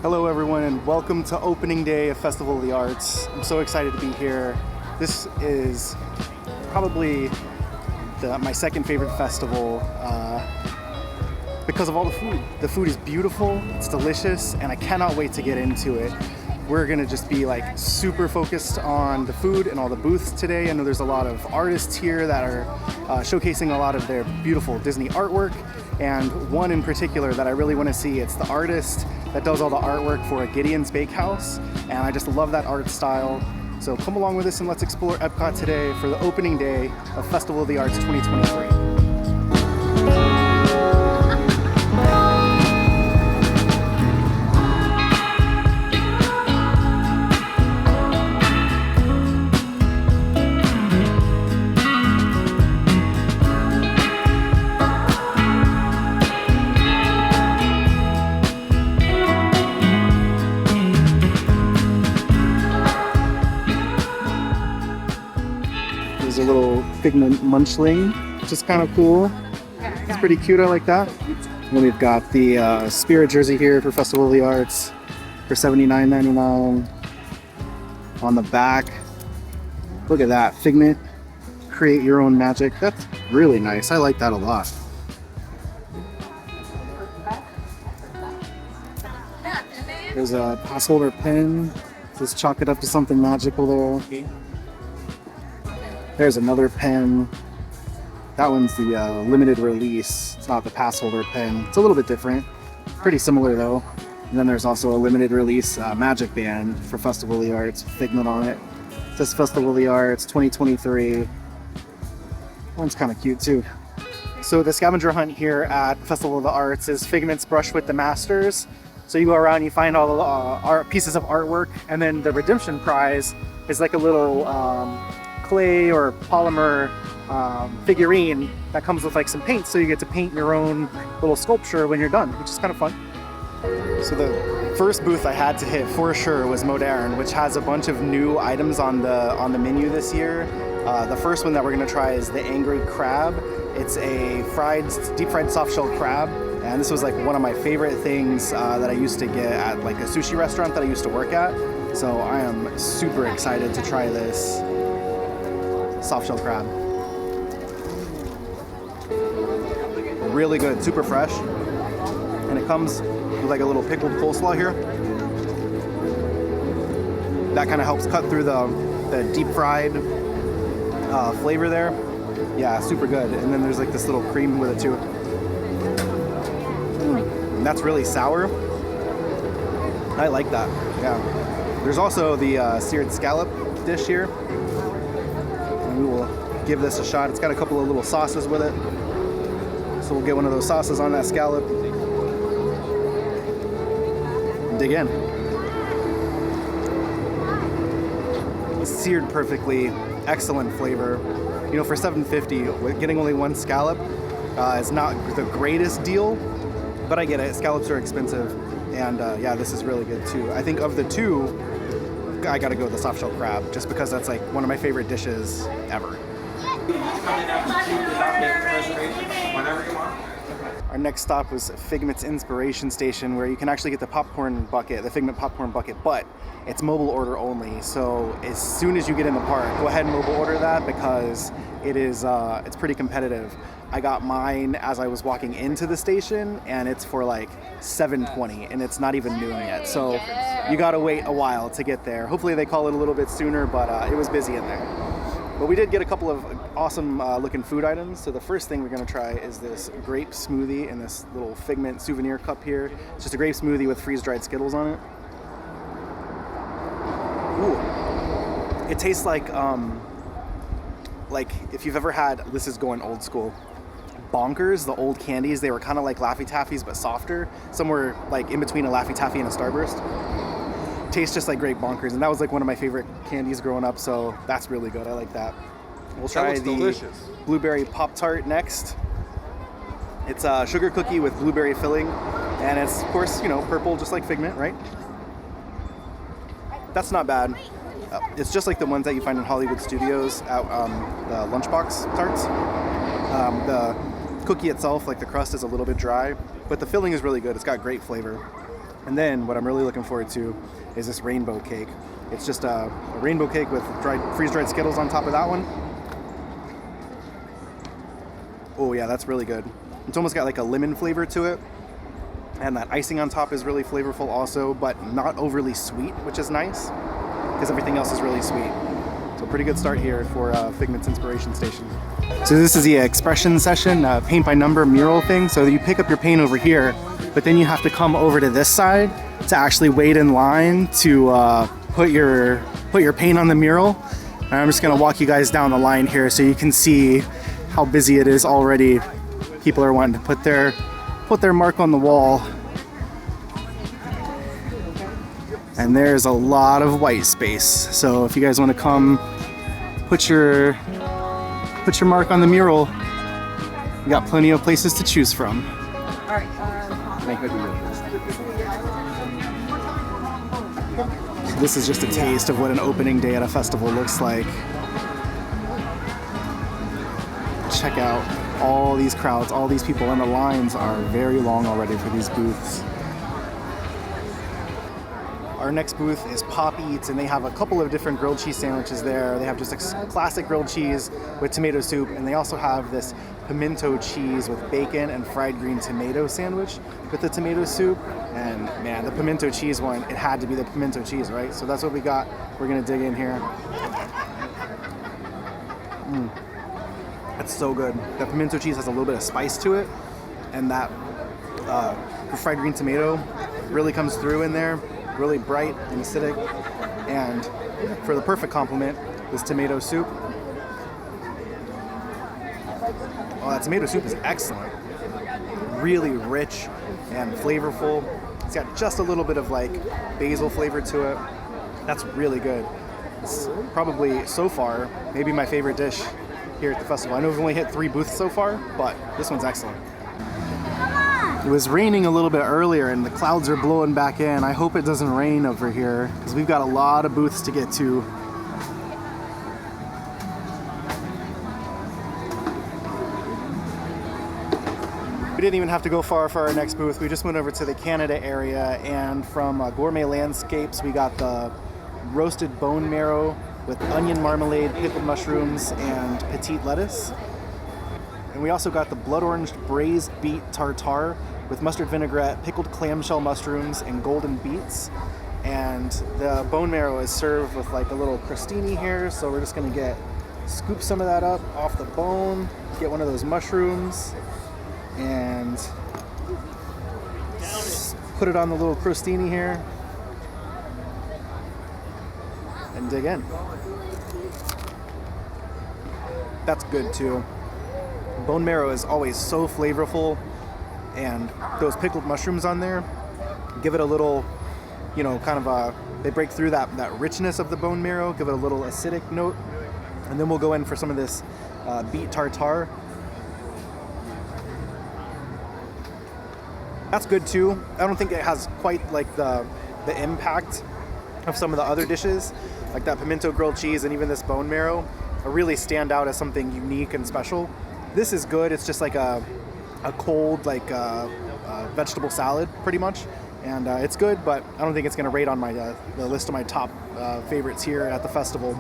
Hello everyone and welcome to opening day of Festival of the Arts. I'm so excited to be here. This is probably my second favorite festival because of all the food. The food is beautiful, it's delicious, and I cannot wait to get into it. We're gonna just be like super focused on the food and all the booths today. I know there's a lot of artists here that are showcasing a lot of their beautiful Disney artwork, and one in particular that I really want to see. It's the artist that does all the artwork for Gideon's Bakehouse, and I just love that art style. So come along with us and let's explore Epcot today for the opening day of Festival of the Arts 2023. There's a little Figment munchling, which is kind of cool. It's pretty cute, I like that. And we've got the Spirit jersey here for Festival of the Arts for $79.99. On the back, look at that, Figment, create your own magic. That's really nice, I like that a lot. There's a pass holder pen, just chalk it up to something magical there. There's another pen. That one's the limited release. It's not the pass holder pen. It's a little bit different. Pretty similar though. And then there's also a limited release magic band for Festival of the Arts, Figment on it. It says Festival of the Arts 2023. That one's kind of cute too. So the scavenger hunt here at Festival of the Arts is Figment's Brush with the Masters. So you go around, you find all the art pieces of artwork, and then the redemption prize is like a little clay or polymer figurine that comes with like some paint, so you get to paint your own little sculpture when you're done, which is kind of fun. So the first booth I had to hit for sure was Modern, which has a bunch of new items on the menu this year. The first one that we're going to try is the Angry Crab. It's a deep fried soft shell crab, and this was like one of my favorite things that I used to get at like a sushi restaurant that I used to work at. So I am super excited to try this soft shell crab. Really good, super fresh. And it comes with like a little pickled coleslaw here. That kind of helps cut through the deep fried flavor there. Yeah, super good. And then there's like this little cream with it too. And that's really sour. I like that, yeah. There's also the seared scallop dish here. We will give this a shot. It's got a couple of little sauces with it. So we'll get one of those sauces on that scallop. Dig in. It's seared perfectly. Excellent flavor. You know, for $7.50, getting only one scallop is not the greatest deal, but I get it. Scallops are expensive. And yeah, this is really good too. I think of the two, I gotta go with the soft shell crab, just because that's like one of my favorite dishes ever. Our next stop was Figment's Inspiration Station, where you can actually get the popcorn bucket, the Figment popcorn bucket, but it's mobile order only. So as soon as you get in the park, go ahead and mobile order that, because it is it's pretty competitive. I got mine as I was walking into the station, and it's for like $7.20, and it's not even noon yet. So you gotta wait a while to get there. Hopefully they call it a little bit sooner, but it was busy in there. But we did get a couple of awesome looking food items. So the first thing we're gonna try is this grape smoothie in this little Figment souvenir cup here. It's just a grape smoothie with freeze-dried Skittles on it. Ooh. It tastes like if you've ever had, this is going old school, Bonkers, the old candies. They were kind of like Laffy Taffies but softer, somewhere like in between a Laffy Taffy and a Starburst. Tastes just like great Bonkers, and that was like one of my favorite candies growing up, so that's really good. I like that. We'll try the delicious blueberry Pop-Tart next. It's a sugar cookie with blueberry filling, and it's, of course, you know, purple, just like Figment, right? That's not bad. It's just like the ones that you find in Hollywood Studios, the lunchbox tarts. The cookie itself, like the crust, is a little bit dry, but the filling is really good. It's got great flavor. And then what I'm really looking forward to is this rainbow cake. It's just a rainbow cake with freeze-dried Skittles on top of that one. Oh yeah, that's really good. It's almost got like a lemon flavor to it. And that icing on top is really flavorful also, but not overly sweet, which is nice, because everything else is really sweet. So pretty good start here for Figments Inspiration Station. So this is the expression session, paint by number mural thing. So you pick up your paint over here, but then you have to come over to this side to actually wait in line to put your paint on the mural. And I'm just gonna walk you guys down the line here so you can see how busy it is already. People are wanting to put their mark on the wall. And there's a lot of white space. So if you guys want to come put your mark on the mural, you got plenty of places to choose from. This is just a taste of what an opening day at a festival looks like. Check out all these crowds, all these people, and the lines are very long already for these booths. Our next booth is Pop Eats, and they have a couple of different grilled cheese sandwiches there. They have just a classic grilled cheese with tomato soup, and they also have this pimento cheese with bacon and fried green tomato sandwich with the tomato soup. And man, the pimento cheese one, it had to be the pimento cheese, right? So that's what we got. We're gonna dig in here. That's so good. The pimento cheese has a little bit of spice to it, and that fried green tomato really comes through in there. Really bright and acidic, and for the perfect complement, this tomato soup. Oh, that tomato soup is excellent. Really rich and flavorful. It's got just a little bit of like basil flavor to it. That's really good. It's probably so far maybe my favorite dish here at the festival. I know we've only hit 3 booths so far, but this one's excellent. It was raining a little bit earlier and the clouds are blowing back in. I hope it doesn't rain over here because we've got a lot of booths to get to. We didn't even have to go far for our next booth. We just went over to the Canada area, and from Gourmet Landscapes we got the roasted bone marrow with onion marmalade, pickled mushrooms, and petite lettuce. And we also got the blood orange braised beet tartare with mustard vinaigrette, pickled clamshell mushrooms, and golden beets. And the bone marrow is served with like a little crostini here, so we're just gonna scoop some of that up off the bone, get one of those mushrooms, and put it on the little crostini here, and dig in. That's good too. Bone marrow is always so flavorful, and those pickled mushrooms on there give it a little, you know, kind of they break through that richness of the bone marrow, give it a little acidic note. And then we'll go in for some of this beet tartare. That's good too. I don't think it has quite like the impact of some of the other dishes, like that pimento grilled cheese and even this bone marrow really stand out as something unique and special. This is good. It's just like a cold vegetable salad pretty much, and it's good, but I don't think it's going to rate on my the list of my top favorites here at the festival.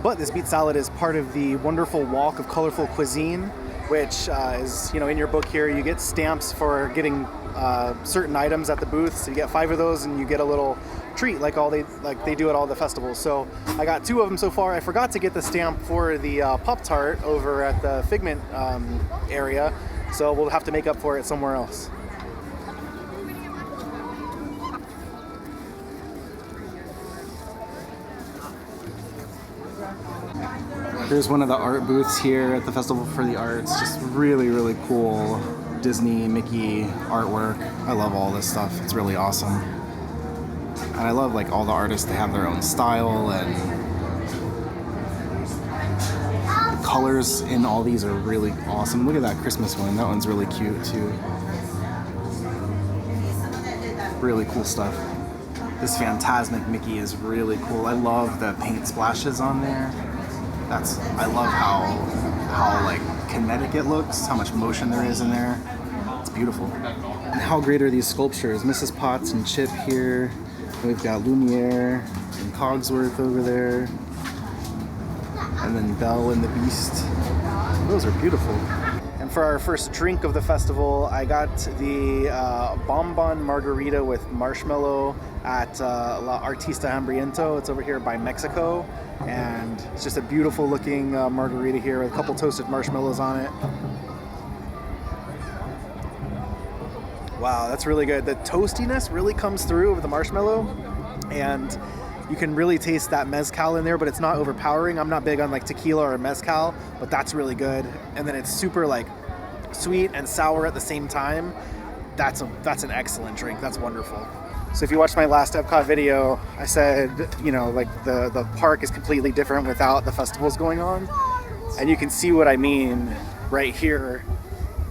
But this beet salad is part of the wonderful walk of colorful cuisine, which is, you know, in your book here you get stamps for getting certain items at the booth. So you get 5 of those and you get a little treat like they do at all the festivals. So I got 2 of them so far. I forgot to get the stamp for the Pop-Tart over at the Figment area, so we'll have to make up for it somewhere else. Here's one of the art booths here at the Festival for the Arts. Just really, really cool Disney, Mickey artwork. I love all this stuff. It's really awesome. And I love like all the artists, they have their own style, and the colors in all these are really awesome. Look at that Christmas one. That one's really cute too. Really cool stuff. This Phantasmic Mickey is really cool. I love the paint splashes on there. I love how like kinetic it looks, how much motion there is in there. It's beautiful. how great are these sculptures? Mrs. Potts and Chip here. And we've got Lumiere and Cogsworth over there. And then Belle and the Beast. Those are beautiful. And for our first drink of the festival, I got the Bonbon Margarita with marshmallow at La Artista Hambriento. It's over here by Mexico. And it's just a beautiful looking margarita here with a couple toasted marshmallows on it. Wow, that's really good. The toastiness really comes through with the marshmallow, and you can really taste that mezcal in there, but it's not overpowering. I'm not big on like tequila or mezcal, but that's really good. And then it's super like sweet and sour at the same time. That's an excellent drink. That's wonderful. So if you watched my last Epcot video, I said, you know, like the park is completely different without the festivals going on. And you can see what I mean right here.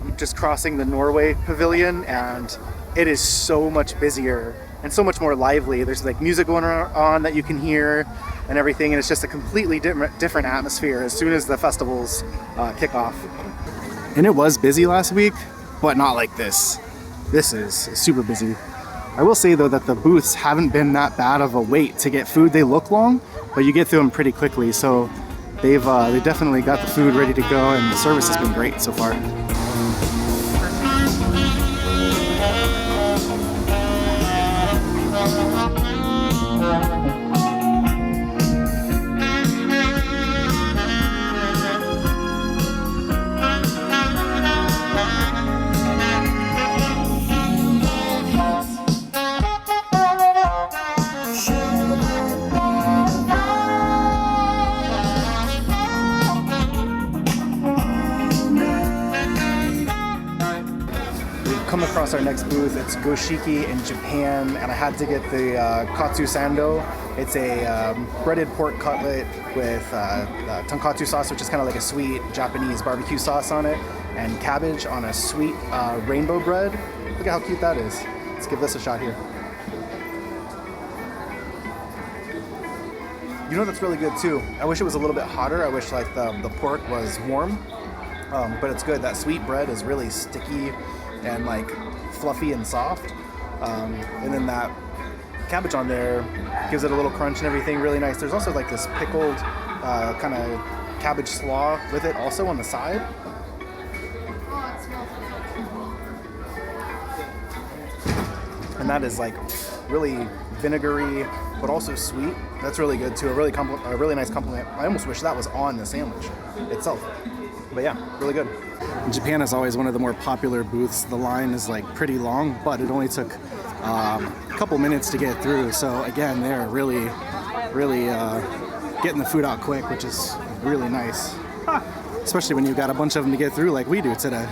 I'm just crossing the Norway Pavilion, and it is so much busier and so much more lively. There's like music going on that you can hear and everything, and it's just a completely different atmosphere as soon as the festivals kick off. And it was busy last week, but not like this. This is super busy. I will say though that the booths haven't been that bad of a wait to get food. They look long, but you get through them pretty quickly. So they definitely got the food ready to go, and the service has been great so far. Come across our next booth. It's Goshiki in Japan, and I had to get the katsu sando. It's a breaded pork cutlet with tonkatsu sauce, which is kind of like a sweet Japanese barbecue sauce on it, and cabbage on a sweet rainbow bread. Look at how cute that is. Let's give this a shot here. You know that's really good too? I wish it was a little bit hotter. I wish like the pork was warm, but it's good. That sweet bread is really sticky and like fluffy and soft, and then that cabbage on there gives it a little crunch and everything. Really nice. There's also like this pickled kind of cabbage slaw with it also on the side. And that is like really vinegary but also sweet. That's really good too. A really nice compliment. I almost wish that was on the sandwich itself. But yeah, really good. Japan is always one of the more popular booths. The line is like pretty long, but it only took a couple minutes to get through. So again, they're really getting the food out quick, which is really nice. Especially when you've got a bunch of them to get through like we do today.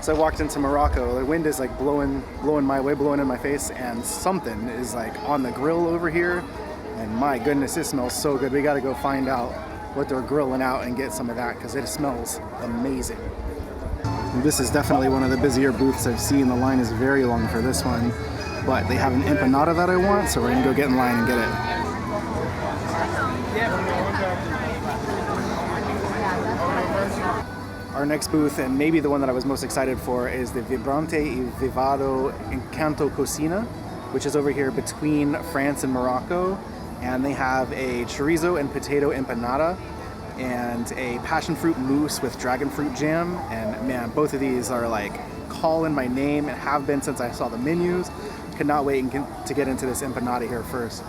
So I walked into Morocco. The wind is like blowing my way, blowing in my face, and something is like on the grill over here. And my goodness, it smells so good. We got to go find out what they're grilling out and get some of that, because it smells amazing. And this is definitely one of the busier booths I've seen. The line is very long for this one, but they have an empanada that I want, so we're gonna go get in line and get it. Our next booth, and maybe the one that I was most excited for, is the Vibrante y Vivado Encanto Cocina, which is over here between France and Morocco. And they have a chorizo and potato empanada and a passion fruit mousse with dragon fruit jam. And man, both of these are like calling my name and have been since I saw the menus. Could not wait to get into this empanada here first.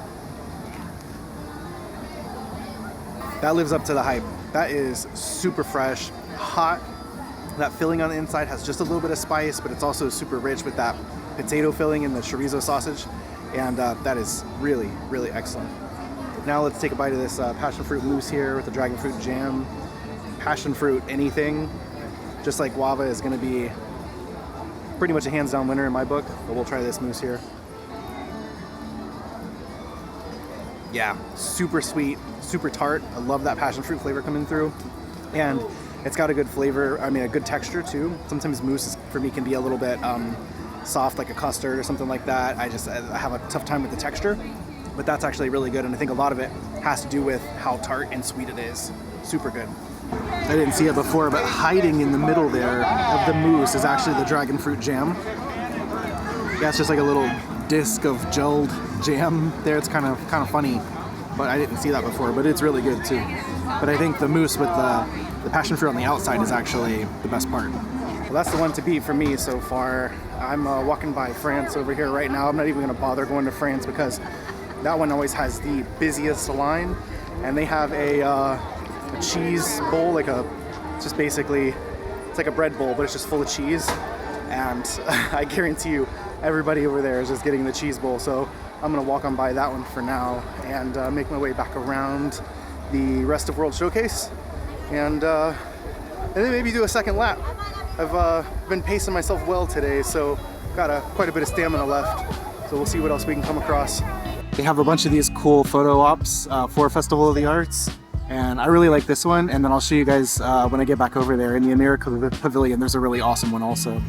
That lives up to the hype. That is super fresh, hot. That filling on the inside has just a little bit of spice, but it's also super rich with that potato filling and the chorizo sausage. And that is really, really excellent. Now let's take a bite of this passion fruit mousse here with the dragon fruit jam. Passion fruit anything, just like guava, is going to be pretty much a hands down winner in my book, but we'll try this mousse here. Yeah, super sweet, super tart. I love that passion fruit flavor coming through. And it's got a good flavor, I mean a good texture too. Sometimes mousse for me can be a little bit soft, like a custard or something like that. I have a tough time with the texture, but that's actually really good, and I think a lot of it has to do with how tart and sweet it is. Super good. I didn't see it before, but hiding in the middle there of the mousse is actually the dragon fruit jam. Yeah, it's just like a little disc of gelled jam there. It's kind of funny, but I didn't see that before, but it's really good too. But I think the mousse with the passion fruit on the outside is actually the best part. Well, that's the one to beat for me so far. I'm walking by France over here right now. I'm not even gonna bother going to France because that one always has the busiest line, and they have a cheese bowl, it's just basically, it's like a bread bowl, but it's just full of cheese. And I guarantee you, everybody over there is just getting the cheese bowl. So I'm gonna walk on by that one for now and make my way back around the rest of World Showcase, and then maybe do a second lap. I've been pacing myself well today, so got quite a bit of stamina left. So we'll see what else we can come across. They have a bunch of these cool photo ops for Festival of the Arts, and I really like this one. And then I'll show you guys when I get back over there in the America Pavilion. There's a really awesome one also.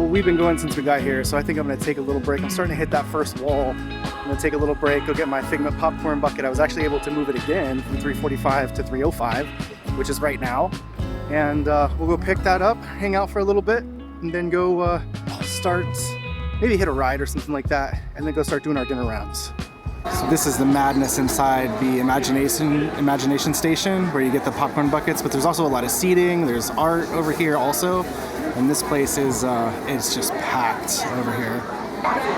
We've been going since we got here, so I think I'm gonna take a little break. I'm starting to hit that first wall. I'm gonna take a little break, go get my Figment popcorn bucket. I was actually able to move it again from 345 to 305, which is right now. And we'll go pick that up, hang out for a little bit, and then go start, maybe hit a ride or something like that, and then go start doing our dinner rounds. So this is the madness inside the imagination station, where you get the popcorn buckets, but there's also a lot of seating. There's art over here also. And this place is it's just packed over here.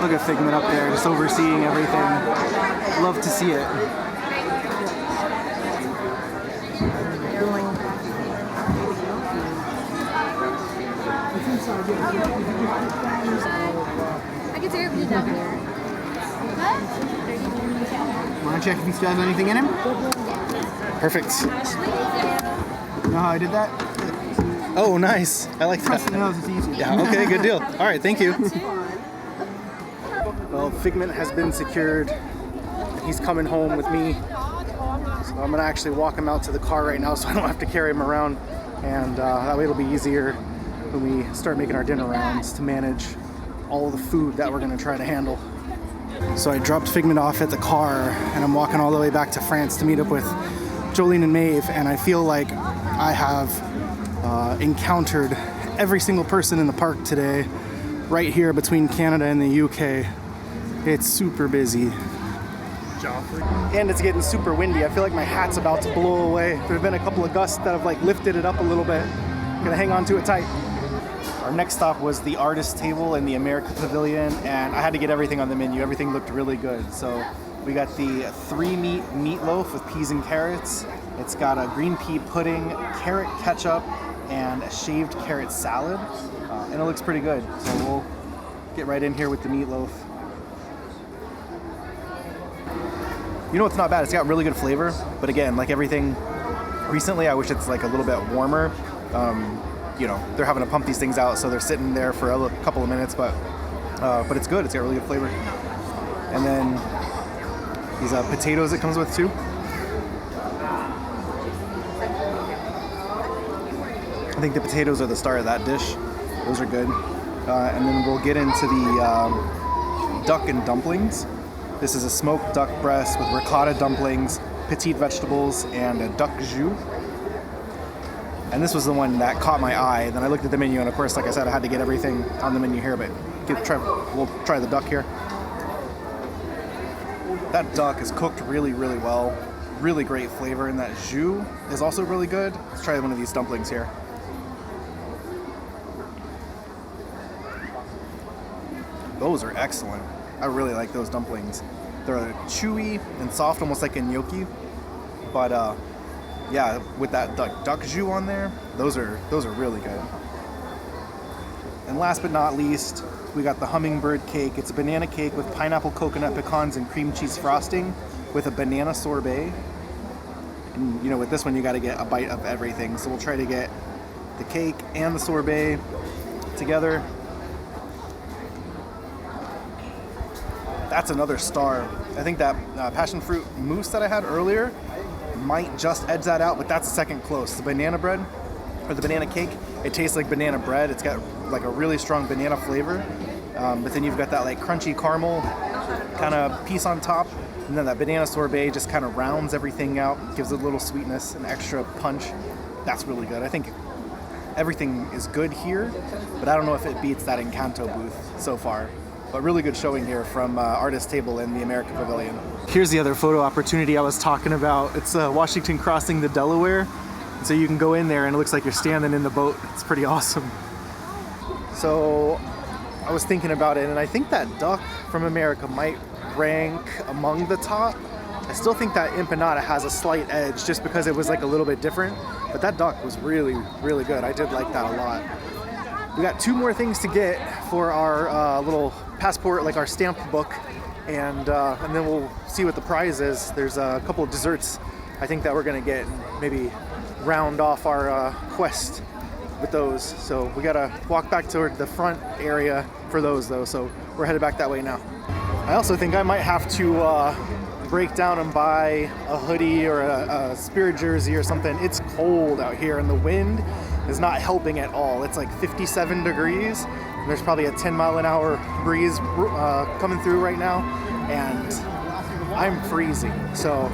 Look at Figment up there, just overseeing everything. Love to see it. I can take it down there. Want to check if he still has anything in him? Perfect. You know how I did that? Oh, nice. I like that. Press the nose, it's easy. Yeah, okay, good deal. All right, thank you. Well, Figment has been secured. He's coming home with me. So I'm gonna actually walk him out to the car right now so I don't have to carry him around. And that way it'll be easier when we start making our dinner rounds to manage all the food that we're gonna try to handle. So I dropped Figment off at the car and I'm walking all the way back to France to meet up with Jolene and Maeve, and I feel like I have encountered every single person in the park today, right here between Canada and the UK. It's super busy. And it's getting super windy. I feel like my hat's about to blow away. There have been a couple of gusts that have lifted it up a little bit. I'm gonna hang on to it tight. Our next stop was the artist table in the America Pavilion, and I had to get everything on the menu. Everything looked really good. So we got the 3-meat meatloaf with peas and carrots. It's got a green pea pudding, carrot ketchup, and a shaved carrot salad, and it looks pretty good. So we'll get right in here with the meatloaf. You know, it's not bad. It's got really good flavor, but again, like everything recently, I wish it's like a little bit warmer. You know, they're having to pump these things out, so they're sitting there for a couple of minutes, but it's good. It's got really good flavor. And then these potatoes it comes with too. I think the potatoes are the star of that dish. Those are good. And then we'll get into the duck and dumplings. This is a smoked duck breast with ricotta dumplings, petite vegetables, and a duck jus. And this was the one that caught my eye. Then I looked at the menu, and of course, like I said, I had to get everything on the menu here, but we'll try the duck here. That duck is cooked really, really well. Really great flavor, and that jus is also really good. Let's try one of these dumplings here. Those are excellent. I really like those dumplings. They're chewy and soft, almost like a gnocchi. But yeah, with that duck jus on there, those are really good. And last but not least, we got the hummingbird cake. It's a banana cake with pineapple, coconut, pecans, and cream cheese frosting with a banana sorbet. And you know, with this one, you got to get a bite of everything. So we'll try to get the cake and the sorbet together. That's another star. I think that passion fruit mousse that I had earlier might just edge that out, but that's second close. The banana bread, or the banana cake, it tastes like banana bread. It's got like a really strong banana flavor, but then you've got that like crunchy caramel kind of piece on top, and then that banana sorbet just kind of rounds everything out, gives it a little sweetness and extra punch. That's really good. I think everything is good here, but I don't know if it beats that Encanto booth so far. But really good showing here from Artist Table in the America Pavilion. Here's the other photo opportunity I was talking about. It's Washington crossing the Delaware. So you can go in there and it looks like you're standing in the boat. It's pretty awesome. So I was thinking about it, and I think that duck from America might rank among the top. I still think that Empanada has a slight edge just because it was like a little bit different, but that duck was really, really good. I did like that a lot. We got 2 more things to get for our little passport, like our stamp book, and then we'll see what the prize is. There's a couple of desserts I think that we're gonna get and maybe round off our quest with those. So we gotta walk back toward the front area for those though, so we're headed back that way now. I also think I might have to break down and buy a hoodie or a Spirit jersey or something. It's cold out here and the wind is not helping at all. It's like 57 degrees and there's probably a 10-mile-an-hour breeze coming through right now, and I'm freezing. So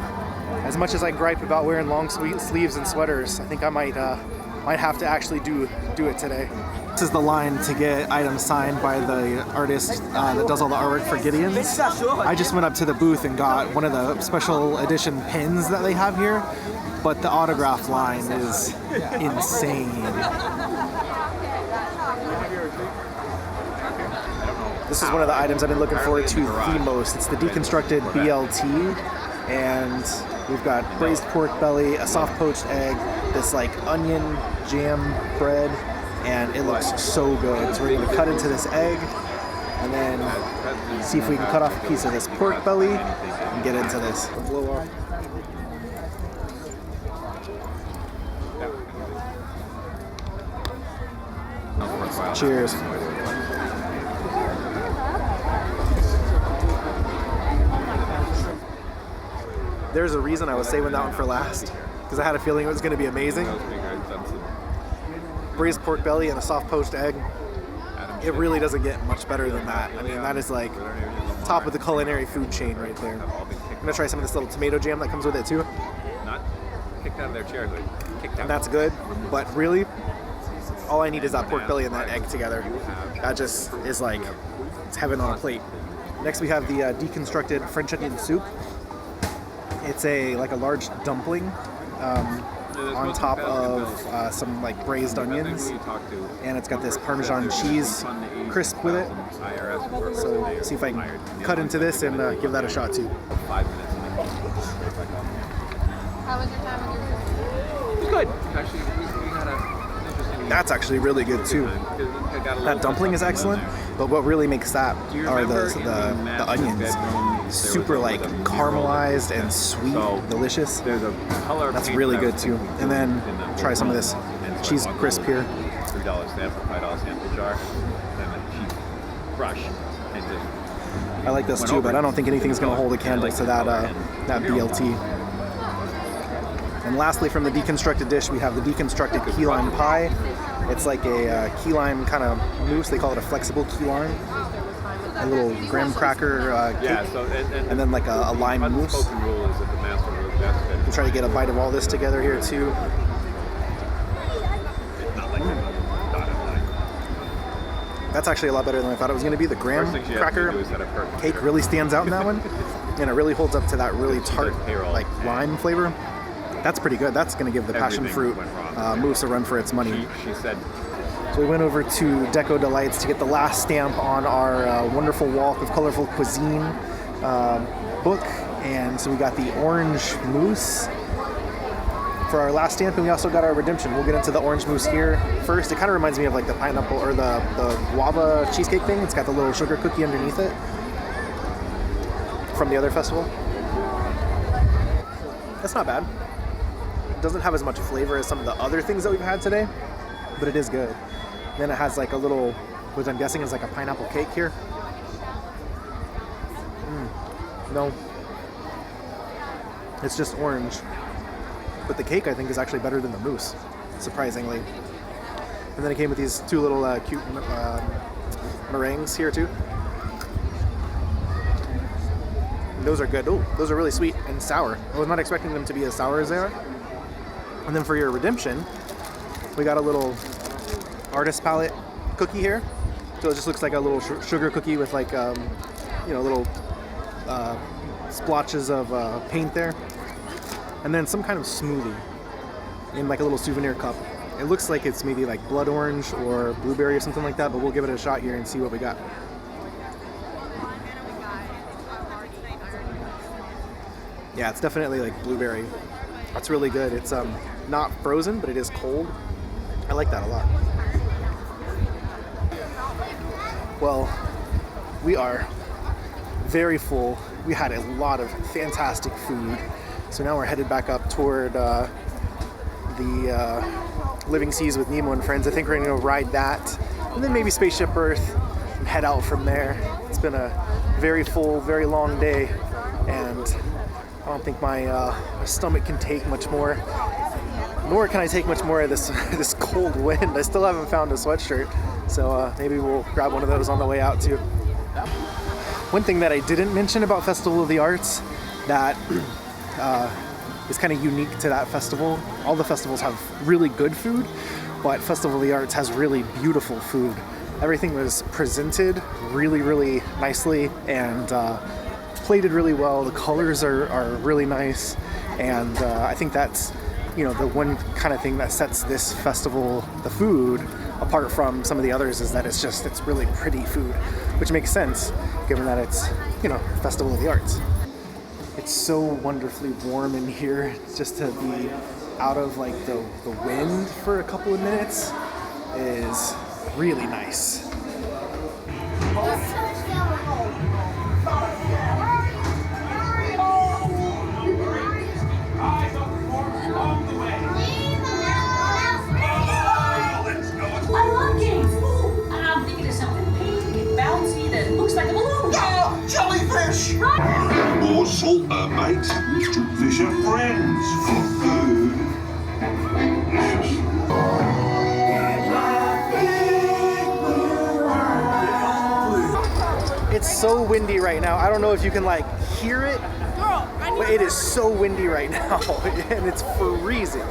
as much as I gripe about wearing long sleeves and sweaters, I think I might have to actually do it today. This is the line to get items signed by the artist that does all the artwork for Gideon's. I just went up to the booth and got one of the special edition pins that they have here, but the autograph line is insane. This is one of the items I've been looking forward to the most. It's the deconstructed BLT, and we've got braised pork belly, a soft poached egg, this like onion jam bread, and it looks so good. So we're going to cut into this egg and then see if we can cut off a piece of this pork belly and get into this. Blow off. Cheers. There's a reason I was saving that one for last, because I had a feeling it was going to be amazing. Braised pork belly and a soft poached egg. It really doesn't get much better than that. I mean, that is like top of the culinary food chain right there. I'm gonna try some of this little tomato jam that comes with it too. Not kicked out of their chair, kicked out. And that's good, but really, all I need is that pork belly and that egg together. That just is like, it's heaven on a plate. Next we have the deconstructed French onion soup. It's like a large dumpling on top of some like braised onions, and it's got this Parmesan cheese crisp with it. So see if I can cut into this and give that a shot too. 5 minutes. How was your time with your Good. Actually, we had an interesting. That's actually really good too. That dumpling is excellent, but what really makes that are the onions. Super like caramelized and sweet, delicious. That's really good too. And then try some of this cheese crisp here. $3 stamp or $5 sample jar, then a cheese brush, and just. I like this too, but I don't think anything's gonna hold a candle to that BLT. And lastly, from the deconstructed dish, we have the deconstructed key lime pie. It's like a key lime kind of mousse. They call it a flexible key lime. A little graham cracker cake, and then like a lime mousse. We'll try to get a bite of all this together here too. That's actually a lot better than I thought it was going to be. The graham cracker cake really stands out in that one, and it really holds up to that really tart like lime flavor. That's pretty good. That's going to give the passion fruit mousse a run for its money. She said. So we went over to Deco Delights to get the last stamp on our wonderful Walk of Colorful Cuisine book, and so we got the orange mousse for our last stamp, and we also got our redemption. We'll get into the orange mousse here first. It kind of reminds me of like the pineapple or the guava cheesecake thing. It's got the little sugar cookie underneath it from the other festival. That's not bad. It doesn't have as much flavor as some of the other things that we've had today, but it is good. Then it has like a little, which I'm guessing is like a pineapple cake here. No, it's just orange. But the cake, I think, is actually better than the mousse, surprisingly. And then it came with these two little cute meringues here too. And those are good. Oh, those are really sweet and sour. I was not expecting them to be as sour as they are. And then for your redemption, we got a little artist palette cookie here. So it just looks like a little sugar cookie with like, little splotches of paint there. And then some kind of smoothie in like a little souvenir cup. It looks like it's maybe like blood orange or blueberry or something like that, but we'll give it a shot here and see what we got. Yeah, it's definitely like blueberry. That's really good. It's not frozen, but it is cold. I like that a lot. Well, we are very full. We had a lot of fantastic food. So now we're headed back up toward the Living Seas with Nemo and Friends. I think we're gonna go ride that, and then maybe Spaceship Earth, and head out from there. It's been a very full, very long day, and I don't think my stomach can take much more. Nor can I take much more of this cold wind. I still haven't found a sweatshirt, so maybe we'll grab one of those on the way out too. One thing that I didn't mention about Festival of the Arts that is kind of unique to that festival. All the festivals have really good food, but Festival of the Arts has really beautiful food. Everything was presented really, really nicely and plated really well. The colors are really nice, and I think that's the one kind of thing that sets this festival, the food, apart from some of the others, is that it's really pretty food, which makes sense given that it's Festival of the Arts. It's so wonderfully warm in here. Just to be out of like the wind for a couple of minutes is really nice. I love games. I'm thinking of something pink and bouncy that looks like a balloon. Oh, jellyfish! More salt, mate. Fish are friends for food. It's so windy right now. I don't know if you can like hear it, but it is so windy right now, and it's freezing.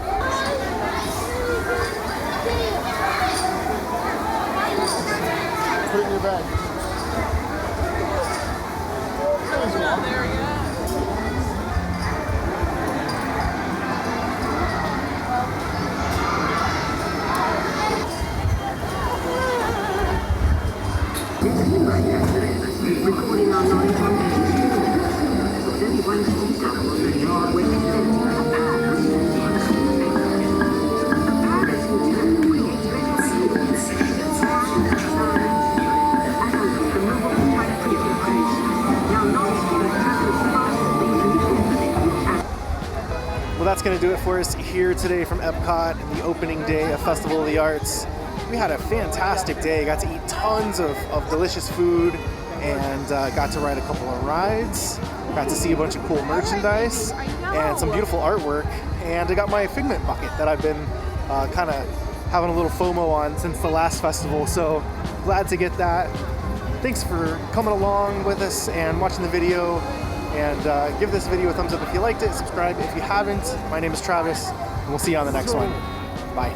Put it in your bag. It's not there yet. Recording our knowledge on with everyone's details that you are witnessing a Paris in turn creates resolutions and removable type frequencies. Now non-students travel faster. Well, that's going to do it for us here today from Epcot and the opening day of Festival of the Arts. We had a fantastic day. Got to eat tons of delicious food and got to ride a couple of rides. Got to see a bunch of cool merchandise and some beautiful artwork. And I got my Figment bucket that I've been kind of having a little FOMO on since the last festival. So glad to get that. Thanks for coming along with us and watching the video. And give this video a thumbs up if you liked it. Subscribe if you haven't. My name is Travis, and we'll see you on the next one. Bye.